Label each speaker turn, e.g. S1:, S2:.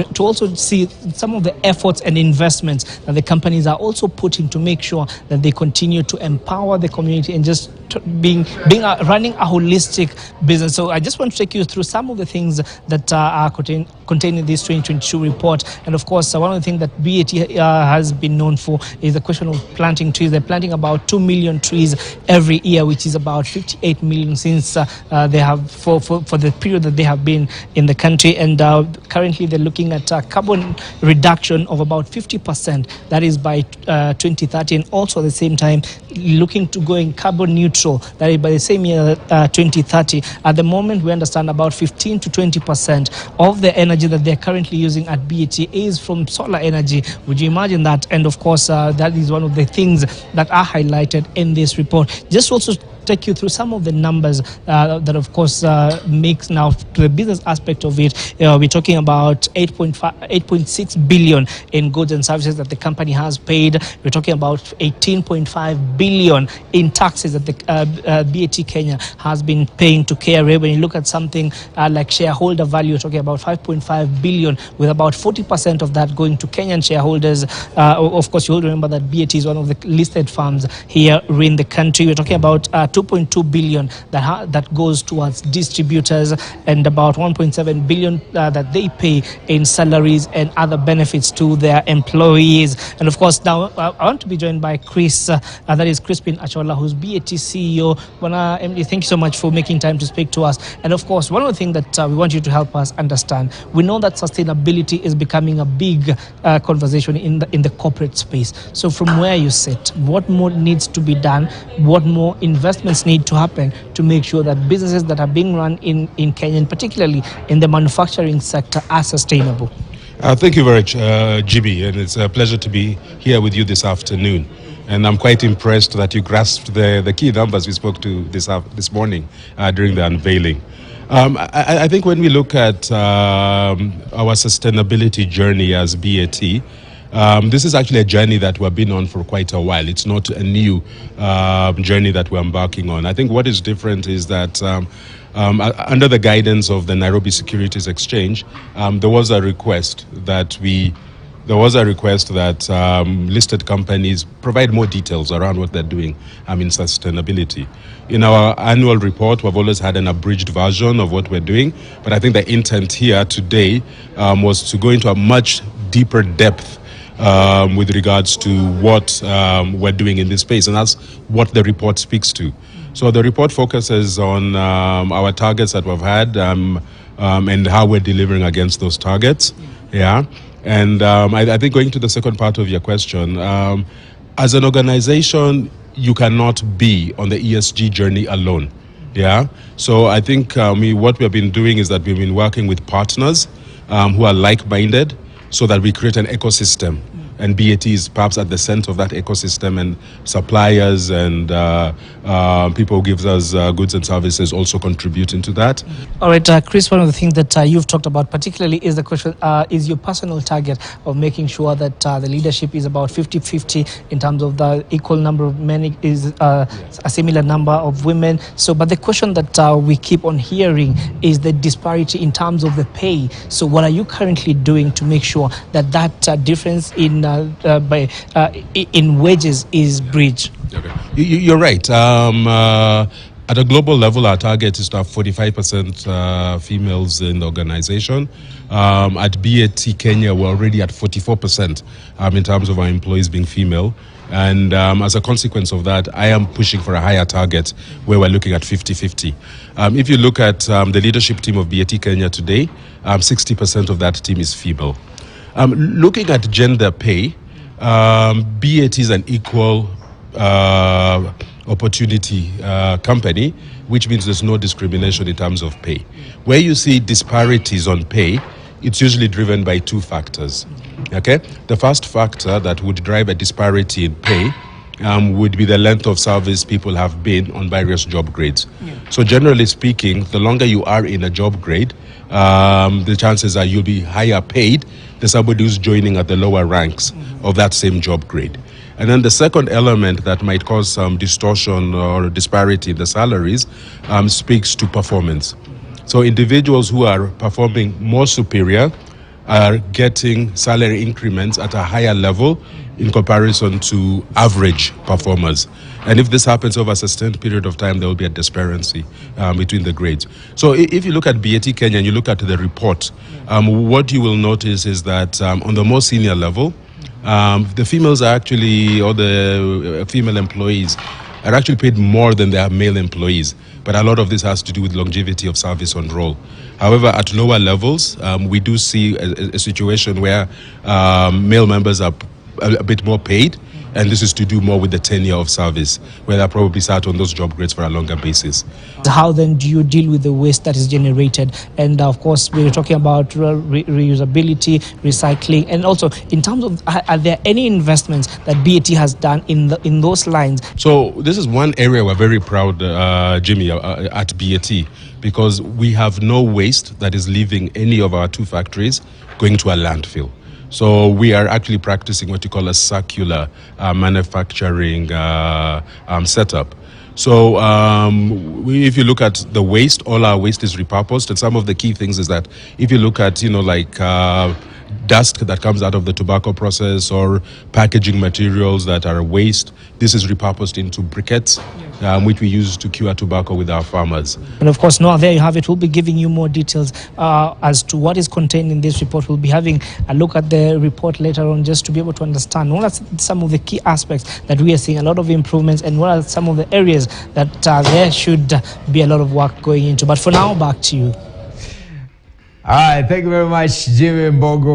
S1: to also see some of the efforts and investments that the companies are also putting to make sure that they continue to empower the community and just running a holistic business. So I just want to take you through some of the things that are contained in this 2022 report. And of course, one of the things that BAT has been known for is the question of planting trees. They're planting about 2 million trees every year, which is about 58 million since they have for the period that they have been in the country. And currently they're looking at carbon reduction of about 50%. That is by 2030, and also at the same time looking to going carbon neutral. That is by the same year, 2030. At the moment, we understand about 15 to 20% of the energy that they're currently using at BAT is from solar energy. Would you imagine that? And of course, that is one of the things that are highlighted in this report. Just also take you through some of the numbers that of course makes now to the business aspect of it. We're talking about 8.6 billion in goods and services that the company has paid. We're talking about 18.5 billion in taxes that the BAT Kenya has been paying to KRA. When you look at something like shareholder value, you're talking about 5.5 billion, with about 40% of that going to Kenyan shareholders. Of course, you'll remember that BAT is one of the listed firms here in the country. We're talking about 2.2 billion that goes towards distributors, and about 1.7 billion that they pay in salaries and other benefits to their employees. And of course, now I want to be joined by Chris, that is Crispin Achola, who's BAT CEO. Wana MD, thank you so much for making time to speak to us. And of course, one of the things that we want you to help us understand, we know that sustainability is becoming a big conversation in the corporate space. So from where you sit, what more needs to be done? What more investments need to happen to make sure that businesses that are being run in Kenya, and particularly in the manufacturing sector, are sustainable?
S2: Thank you very much, GB, and it's a pleasure to be here with you this afternoon. And I'm quite impressed that you grasped the key numbers we spoke to this morning during the unveiling. I think when we look at our sustainability journey as BAT, this is actually a journey that we've been on for quite a while. It's not a new journey that we're embarking on. I think what is different is that under the guidance of the Nairobi Securities Exchange, there was a request that listed companies provide more details around what they're doing in sustainability. In our annual report, we've always had an abridged version of what we're doing, but I think the intent here today was to go into a much deeper depth with regards to what we're doing in this space, and that's what the report speaks to. So the report focuses on our targets that we've had and how we're delivering against those targets. Yeah. And I think going to the second part of your question, as an organization, you cannot be on the ESG journey alone. Yeah. So I think what we've been doing is that we've been working with partners who are like-minded, so that we create an ecosystem. And BAT is perhaps at the center of that ecosystem, and suppliers and people who give us goods and services also contributing to that.
S1: All right, Chris, one of the things that you've talked about particularly is the question, is your personal target of making sure that the leadership is about 50-50 in terms of the equal number of men is a similar number of women. So, but the question that we keep on hearing is the disparity in terms of the pay. So what are you currently doing to make sure that difference in wages is bridged?
S2: Okay. You're right. At a global level, our target is to have 45% females in the organization. At BAT Kenya, we're already at 44% in terms of our employees being female. And as a consequence of that, I am pushing for a higher target where we're looking at 50-50. If you look at the leadership team of BAT Kenya today, 60% of that team is female. Looking at gender pay, BAT is an equal opportunity company, which means there's no discrimination in terms of pay. Where you see disparities on pay, it's usually driven by two factors. Okay, the first factor that would drive a disparity in pay would be the length of service people have been on various job grades. So generally speaking, the longer you are in a job grade, the chances are you'll be higher paid than somebody who's joining at the lower ranks of that same job grade. And then the second element that might cause some distortion or disparity in the salaries speaks to performance. So individuals who are performing more superior are getting salary increments at a higher level in comparison to average performers. And if this happens over a sustained period of time, there will be a disparity between the grades. So if you look at BAT Kenya and you look at the report, what you will notice is that on the more senior level, the females are actually, or the female employees, are actually paid more than their male employees. But a lot of this has to do with longevity of service on role. However, at lower levels, we do see a situation where male members are a bit more paid, and this is to do more with the tenure of service, where they probably sat on those job grades for a longer basis.
S1: How then do you deal with the waste that is generated? And of course, we're talking about reusability, recycling, and also in terms of, are there any investments that BAT has done in those lines?
S2: So this is one area we're very proud, Jimmy, at BAT, because we have no waste that is leaving any of our 2 factories going to a landfill. So we are actually practicing what you call a circular manufacturing setup. So if you look at the waste, all our waste is repurposed. And some of the key things is that if you look at, dust that comes out of the tobacco process or packaging materials that are waste, this is repurposed into briquettes, which we use to cure tobacco with our farmers.
S1: And of course, Noah, there you have it. We'll be giving you more details as to what is contained in this report. We'll be having a look at the report later on just to be able to understand what are some of the key aspects that we are seeing a lot of improvements and what are some of the areas that there should be a lot of work going into. But for now, back to you.
S3: All right, thank you very much, Jimmy Mbogo.